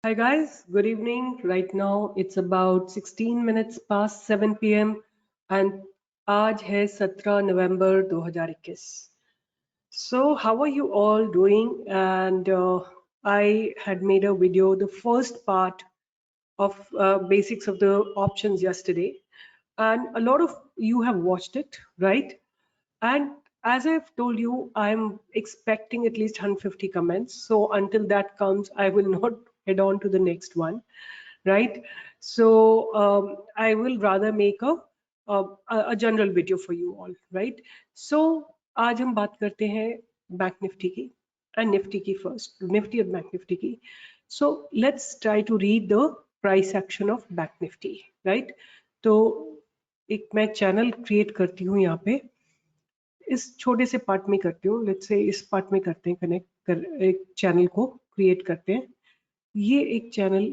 Hi guys, good evening. Right now it's about 16 minutes past 7 p.m. and आज है 17 नवंबर 2021. So how are you all doing? And I had made a video, the first part of basics of the options yesterday, and a lot of you have watched it, right? And as I've told you, I'm expecting at least 150 comments. So until that comes, I will not head on to the next one, right? So I will rather make a general video for you all, right? So आज हम बात करते हैं bank Nifty की and Nifty की first, Nifty और bank Nifty की. So let's try to read the price action of bank Nifty, right? तो एक मैं चैनल क्रिएट करती हूँ यहाँ पे, इस छोटे से पार्ट में करती हूँ. लेट्स से इस पार्ट में करते हैं, कनेक्ट कर एक चैनल को क्रिएट करते हैं. ये एक चैनल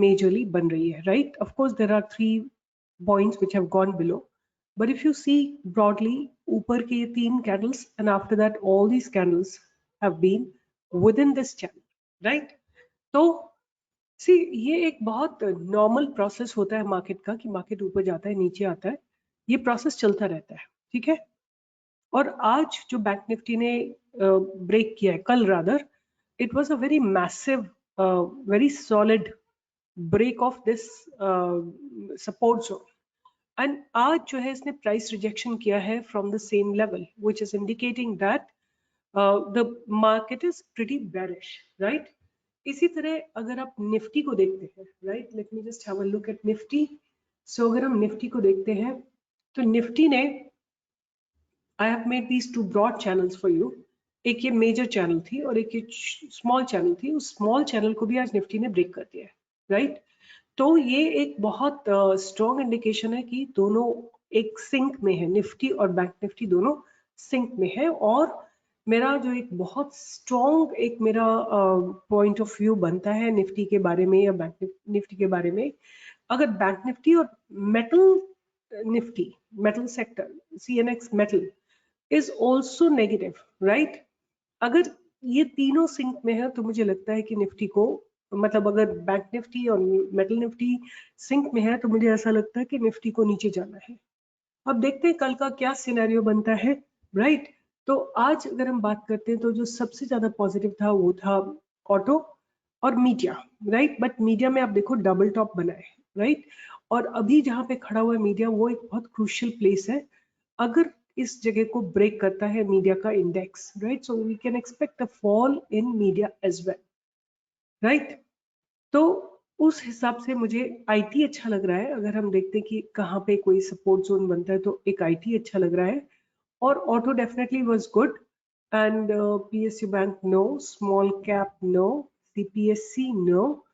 मेजरली बन रही है, right? Of course there are 3 points which have gone below, but if you see broadly ऊपर के ये 3 candles and after that all these candles have been within this channel, right? तो see ये एक बहुत नॉर्मल प्रोसेस होता है market का कि मार्केट ऊपर जाता है नीचे आता है, ये प्रोसेस चलता रहता है, ठीक है? और आज जो बैंक निफ्टी ने ब्रेक किया है, कल rather, it was a very massive, very solid break of this support zone. And आज जो है इसने प्राइस रिजेक्शन किया है from the same level, which is indicating that the market is pretty bearish, right? इसी तरह अगर आप निफ्टी को देखते हैं, right, let me just have a look at Nifty. So अगर हम निफ्टी को देखते हैं तो निफ्टी ने, I have made these 2 broad channels for you. एक ये मेजर चैनल थी और एक ये स्मॉल चैनल थी. उस स्मॉल चैनल को भी आज निफ्टी ने ब्रेक कर दिया है, राइट? तो ये एक बहुत स्ट्रॉन्ग इंडिकेशन है कि दोनों एक सिंक में है, निफ्टी और बैंक निफ्टी दोनों सिंक में है. और मेरा जो एक बहुत स्ट्रॉन्ग एक मेरा पॉइंट ऑफ व्यू बनता है निफ्टी के बारे में या बैंक निफ्टी के बारे में, अगर बैंक निफ्टी और metal Nifty, metal sector, CNX metal is also negative, right? अगर ये तीनों सिंक में है तो मुझे लगता है कि निफ्टी को, मतलब अगर बैंक निफ्टी और मेटल निफ्टी सिंक में है तो मुझे ऐसा लगता है कि निफ्टी को नीचे जाना है. अब देखते हैं कल का क्या सिनेरियो बनता है, राइट? तो आज अगर हम बात करते हैं तो जो सबसे ज्यादा पॉजिटिव था वो था ऑटो और मीडिया, राइट? बट मीडिया में आप देखो डबल टॉप बना है, राइट? और अभी जहां पे खड़ा हुआ है मीडिया, वो एक बहुत क्रूशियल प्लेस है. अगर इस जगह को ब्रेक करता है मीडिया का index, right, so we can expect a fall in media as well, right? तो उस हिसाब से मुझे आईटी अच्छा लग रहा है. अगर हम देखते हैं कि कहाँ पे कोई सपोर्ट जोन बनता है तो एक आईटी अच्छा लग रहा है. और auto definitely was good. And PSU bank no, small cap no, CPSC नो,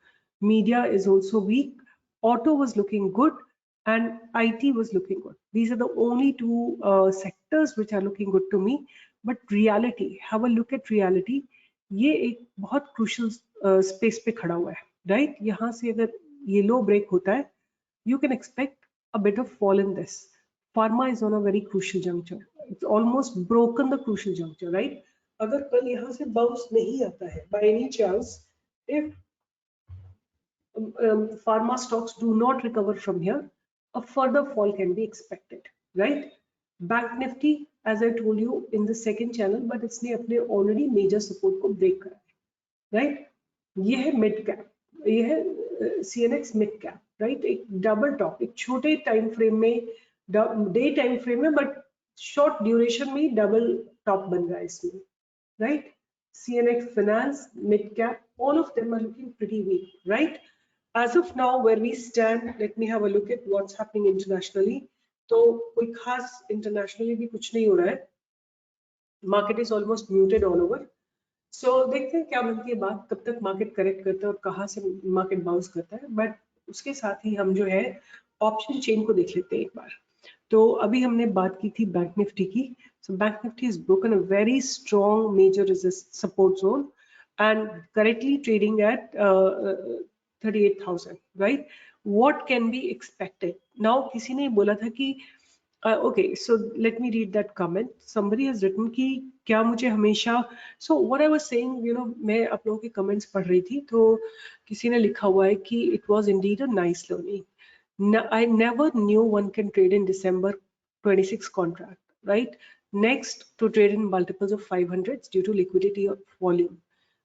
media is also weak, auto was looking good, and IT was looking good. These are the only 2 sectors which are looking good to me. But reality, have a look at reality. ये एक बहुत crucial space पे खड़ा हुआ है, right? यहाँ से अगर ये लो break होता है, you can expect a bit of fall in this. Pharma is on a very crucial juncture. It's almost broken the crucial juncture, right? अगर कल यहाँ से bounce नहीं आता है, by any chance, if pharma stocks do not recover from here, a further fall can be expected, right? Bank Nifty, as I told you, in the second channel, but इसने अपने already major support को break करा है, right? ये है mid cap, ये है CNX mid cap, right? एक डबल टॉप, एक छोटे टाइम फ्रेम में, डे टाइम फ्रेम में, बट शॉर्ट ड्यूरेशन में डबल टॉप बन रहा है इसमें, right? CNX Finance, mid cap, all of them are looking pretty weak, right? As of now, where we stand, let me have a look at what's happening internationally. तो कोई खास internationally भी कुछ नहीं हो रहा है. Market is almost muted all over. So देखते हैं क्या बनती है बात, कब तक मार्केट करेक्ट करता है और कहाँ से मार्केट बाउंस करता है. बट उसके साथ ही हम जो है ऑप्शन चेन को देख लेते हैं एक बार. तो अभी हमने बात की थी बैंक निफ्टी की. So Bank Nifty has broken a very strong major resist support zone and currently trading at 38,000, right? What can be expected? Now किसी ने बोला था कि Okay, so let me read that comment. Somebody has written कि क्या मुझे हमेशा, so what I was saying, मैं आप लोगों के comments पढ़ रही थी, तो किसी ने लिखा हुआ है कि it was indeed a nice learning. I never knew one can trade in December 26 contract, right? Next, to trade in multiples of 500s due to liquidity or volume.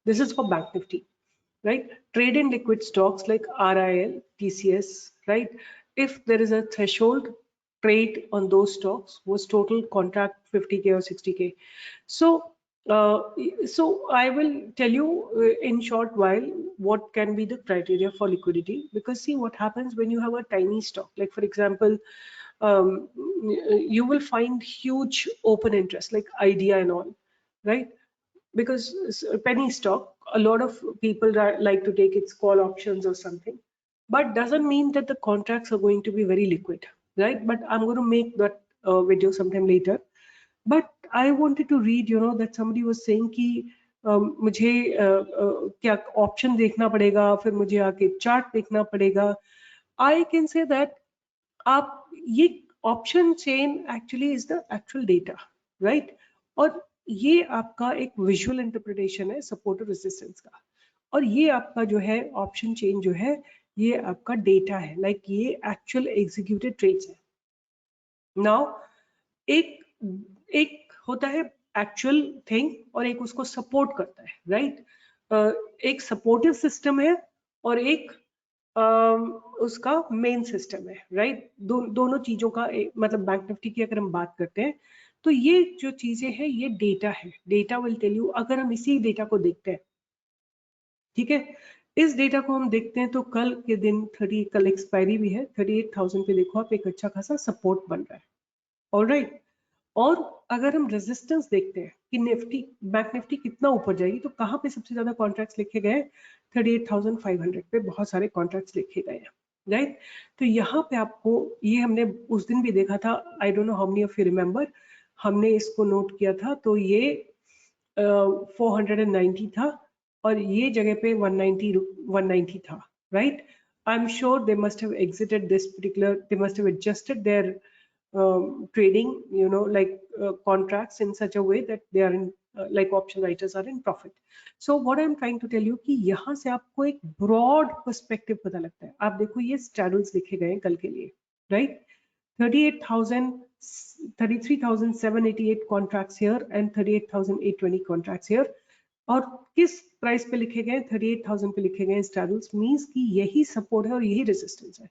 This is for Bank Nifty, right? Trade in liquid stocks like RIL, TCS, right? If there is a threshold, trade on those stocks was total contract 50K or 60K. So, so I will tell you in short while what can be the criteria for liquidity, because see what happens when you have a tiny stock, like for example, you will find huge open interest like idea and all, right? Because penny stock, a lot of people like to take its call options or something, but doesn't mean that the contracts are going to be very liquid, right? But I'm going to make that video sometime later. But I wanted to read, that somebody was saying कि मुझे क्या option देखना पड़ेगा, फिर मुझे आके chart देखना पड़ेगा. I can say that आप ये option chain actually is the actual data, right? और ये आपका एक विजुअल इंटरप्रिटेशन है सपोर्ट और रेजिस्टेंस का, और ये आपका जो है ऑप्शन चेन जो है ये आपका डेटा है, लाइक ये एक्चुअल एग्जीक्यूटेड ट्रेड्स है. नाउ एक एक होता है एक्चुअल थिंग और एक उसको सपोर्ट करता है, राइट? एक सपोर्टिव सिस्टम है और एक उसका मेन सिस्टम है, राइट? दोनों चीजों का मतलब बैंक निफ्टी की अगर हम बात करते हैं तो ये जो चीजें हैं ये डेटा है. Data will tell you. अगर हम इसी डेटा को देखते हैं, ठीक है, इस डेटा को हम देखते हैं तो कल के दिन कल एक्सपायरी भी है, 38,000 पे देखो आप एक अच्छा खासा सपोर्ट बन रहा है. ऑलराइट. और अगर हम रेजिस्टेंस देखते हैं कि निफ्टी बैंक निफ्टी कितना ऊपर जाएगी, तो कहाँ पे सबसे ज्यादा कॉन्ट्रैक्ट्स लिखे गए? 38,500 पे बहुत सारे कॉन्ट्रैक्ट्स लिखे गए हैं, राइट? तो यहाँ पे आपको ये हमने उस दिन भी देखा था, I don't know how many of you remember, हमने इसको नोट किया था, तो ये 490 था और ये जगह पे 190 था, right? I am sure they must have exited this particular, they must have adjusted their trading, like contracts in such a way that they are in like option writers are in profit. So what I'm trying to tell you कि यहाँ से आपको एक broad perspective पता लगता है. आप देखो ये straddles लिखे गए हैं कल के लिए, right? 33,788 contracts here and 38,820 contracts here. और किस प्राइस पे लिखे गए? 38,000 पे लिखे गए straddles, means कि यही सपोर्ट है और यही रेजिस्टेंस है.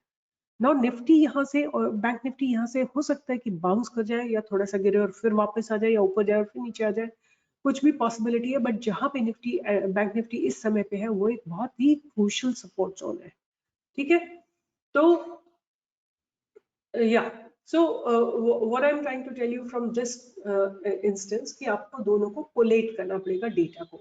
नाउ निफ्टी यहाँ से और बैंक निफ्टी यहाँ से हो सकता है कि बाउंस कर जाए या थोड़ा सा गिरे और फिर वापस आ जाए, या ऊपर जाए और फिर नीचे आ जाए, कुछ भी पॉसिबिलिटी है. बट जहाँ पे निफ्टी बैंक निफ्टी इस समय पे है वो एक बहुत ही क्रूशियल सपोर्ट जोन है, ठीक है? तो या so what I am trying to tell you from this instance कि आपको दोनों को कोलेट करना पड़ेगा डेटा को,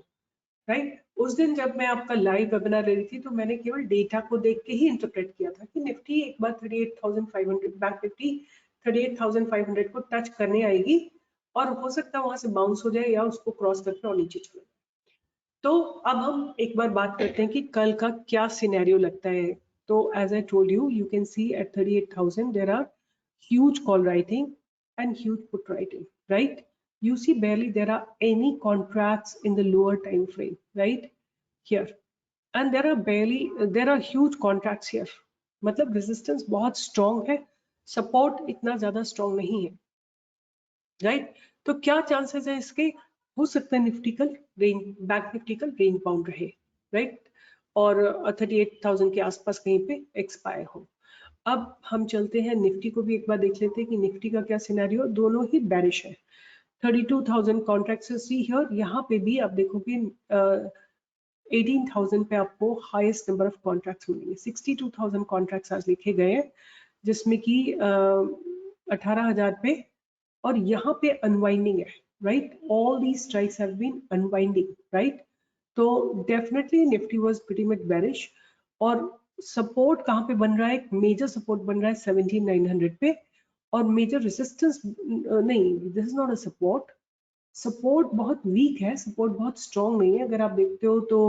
राइट? उस दिन जब मैं आपका लाइव वेबिनार ले रही थी तो मैंने केवल डेटा को देख के ही इंटरप्रेट किया था कि निफ्टी एक बार 38,500 बैंक निफ्टी 38,500 को टच करने आएगी और हो सकता है वहां से बाउंस हो जाए या उसको क्रॉस करके और नीचे चले. तो अब हम एक बार बात करते हैं कि कल का क्या सिनेरियो लगता है. तो as I told you, you can see at 38,000 there are huge call writing and huge put writing, right? You see barely there are any contracts in the lower time frame, right here, and there are huge contracts here. मतलब resistance बहुत strong है, support इतना ज्यादा strong नहीं है, right? तो क्या chances है इसके? हो सकता है निफ्टी कल रेंज, बैंक निफ्टी कल रेंज बाउंड रहे, राइट? और 38,000 के आसपास कहीं पे एक्सपायर हो. अब हम चलते हैं निफ्टी को भी एक बार देख लेते हैं कि निफ्टी का क्या सिनेरियो. दोनों ही बेरिश है. 32,000 कॉन्ट्रैक्ट्स सी हियर. यहाँ पे भी आप देखोगे 18,000 पे आपको हाईएस्ट नंबर ऑफ कॉन्ट्रैक्ट्स मिलेंगे. 62,000 कॉन्ट्रैक्ट्स आज लिखे गए हैं, जिसमें कि 18,000 पे, और यहाँ पे अनवाइंडिंग है, right? All these strikes have been unwinding, right? तो definitely Nifty was pretty much bearish. और सपोर्ट कहाँ पे बन रहा है? मेजर सपोर्ट बन रहा है 17,900 पे, और मेजर रेजिस्टेंस नहीं, this is not a support. Support बहुत वीक है, सपोर्ट बहुत स्ट्रॉन्ग नहीं है. अगर आप देखते हो तो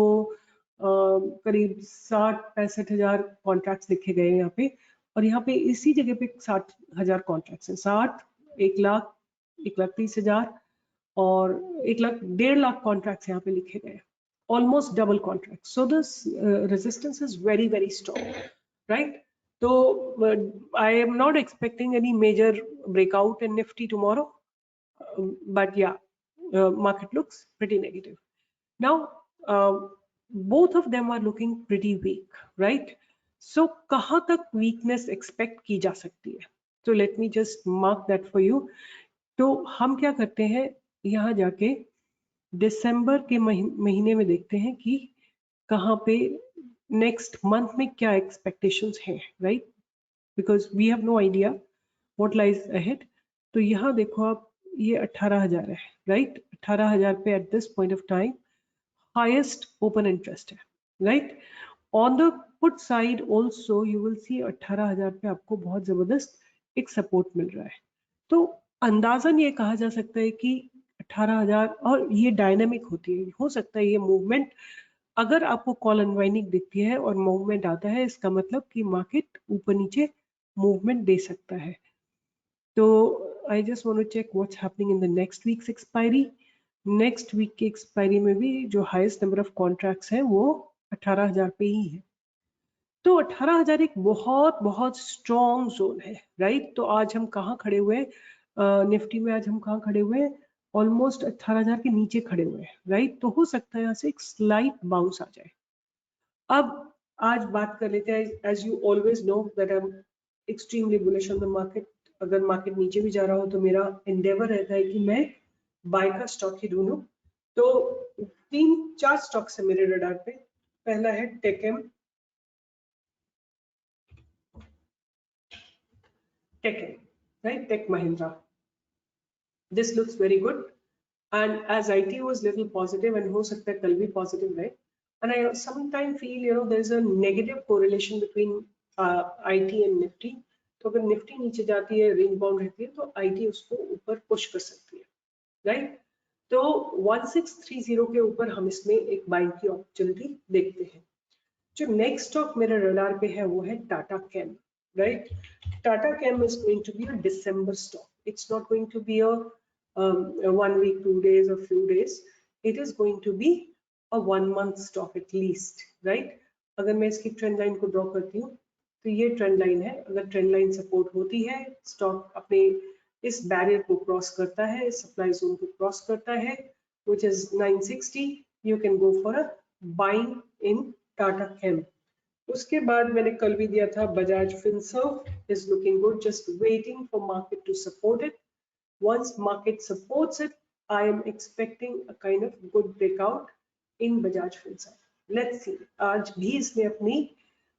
करीब 60-65,000 कॉन्ट्रैक्ट्स लिखे गए हैं यहाँ पे, और यहाँ पे इसी जगह पे 60,000 कॉन्ट्रैक्ट्स हैं. 60 1,30,000 और 1,50,000 कॉन्ट्रैक्ट्स यहाँ पे लिखे गए, almost double contract. So this resistance is very very strong, right? So I am not expecting any major breakout in Nifty tomorrow, but yeah, market looks pretty negative. Now, both of them are looking pretty weak, right? So कहाँ तक weakness expect की जा सकती है? So let me just mark that for you. तो हम क्या करते हैं, यहाँ जाके दिसंबर के महीने में देखते हैं कि कहाँ पे नेक्स्ट मंथ में क्या एक्सपेक्टेशंस हैं, right? Because we have no idea what lies ahead. तो यहाँ देखो आप, ये 18,000 है, राइट? 18,000 पे at this point of time highest open interest है, right? On the put side also you will see 18,000 पे आपको बहुत जबरदस्त एक सपोर्ट मिल रहा है. तो अंदाजन ये कहा जा सकता है कि 18,000, और ये डायनामिक होती है, हो सकता है ये मूवमेंट, अगर आपको कॉल अनवाइंडिंग दिखती है और मूवमेंट आता है, इसका मतलब कि मार्केट ऊपर नीचे मूवमेंट दे सकता है. तो I just want to check what's happening in the next weeks expiry. Next week की एक्सपायरी में भी जो हाईएस्ट नंबर ऑफ कॉन्ट्रैक्ट्स हैं वो 18,000 पे ही है. तो 18,000 एक बहुत बहुत स्ट्रॉन्ग जोन है, राइट? तो आज हम कहाँ खड़े हुए हैं? निफ्टी में आज हम कहाँ खड़े हुए हैं? ऑलमोस्ट 18,000 के नीचे खड़े हुए हैं, राइट? तो हो सकता है यहाँ से एक स्लाइट बाउंस आ जाए. अब आज बात कर लेते हैं, as you always know that I am extremely bullish on the market. अगर मार्केट नीचे भी जा रहा हो तो मेरा एंडेवर रहता है कि मैं बाय का स्टॉक ही ढूंढूं. तो 3-4 स्टॉक्स है मेरे रडार पे. पहला है टेकएम, right? Tech Mahindra. This looks very good, and as IT was little positive and हो सकता है कल भी positive रहे, and I sometimes feel there is a negative correlation between IT and Nifty. तो अगर Nifty नीचे जाती है, रेंज बाउंड रहती है, तो IT उसको ऊपर पुश कर सकती है, राइट? तो 1630 के ऊपर हम इसमें एक बाइंग की अपॉर्चुनिटी देखते हैं. जो नेक्स्ट स्टॉक मेरे रडार पे है वो है टाटा केम, right? Tata Chem is going to be a December stock. It's not going to be a 1 week, 2 days, or few days. It is going to be a 1 month stock at least, right? अगर मैं इसकी trend line को draw करती हूँ तो ये trend line है. अगर ट्रेंड लाइन सपोर्ट होती है, स्टॉक अपने इस बैरियर को क्रॉस करता है, इस सप्लाई जोन को क्रॉस करता है, which is 960, you can go for a buying in Tata Chem. उसके बाद मैंने कल भी दिया था, Bajaj Finserv is looking good, just waiting for market to support it. Once market supports it, I am expecting a kind of good breakout in Bajaj Finserv. Let's see. आज भी इसने अपनी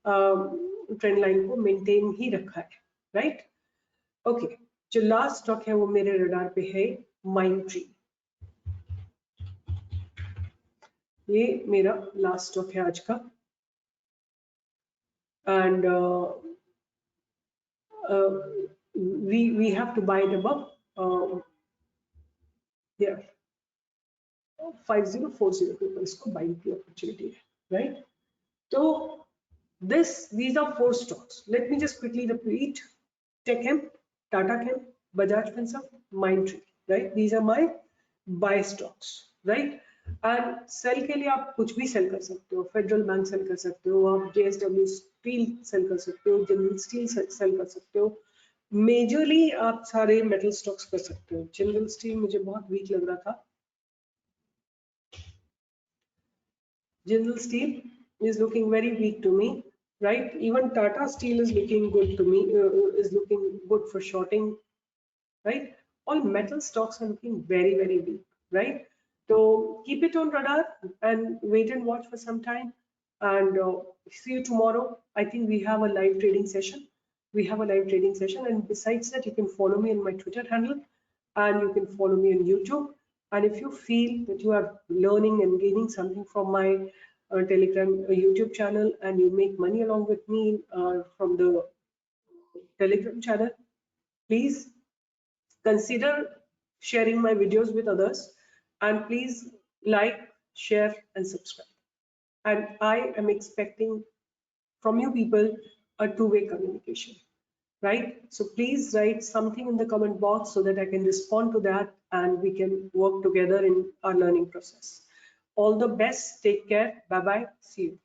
ट्रेंड लाइन को मेंटेन ही रखा है, राइट? ओके, जो लास्ट स्टॉक है वो मेरे रडार पे है माइंडट्री. ये मेरा लास्ट स्टॉक है आज का. And we have to buy it above here 5040 के ऊपर इसको बाइंग की अपॉर्चुनिटी है, राइट? तो these are 4 stocks. Let me just quickly repeat: TechM, Tata Chem, Bajaj Finserv, Mindtree, right? These are my buy stocks, right? And sell के लिए आप कुछ भी सेल कर सकते हो. फेडरल बैंक सेल कर सकते हो, आप JSW स्टील सेल कर सकते हो, जनरल स्टील सेल कर सकते हो. मेजरली आप सारे मेटल स्टॉक्स कर सकते हो. जनरल स्टील मुझे बहुत वीक लग रहा था. General steel is looking very weak to me, right? Even Tata Steel is looking good to me, is looking good for shorting, right? All metal stocks are looking very very weak, right? So keep it on radar and wait and watch for some time, and see you tomorrow. I think we have a live trading session. And besides that, you can follow me on my Twitter handle, and you can follow me on YouTube. And if you feel that you are learning and gaining something from my Telegram YouTube channel, and you make money along with me from the Telegram channel, please consider sharing my videos with others. And please like, share, and subscribe. And I am expecting from you people a two-way communication. right? So please write something in the comment box so that I can respond to that and we can work together in our learning process. All the best. Take care. Bye bye. See you.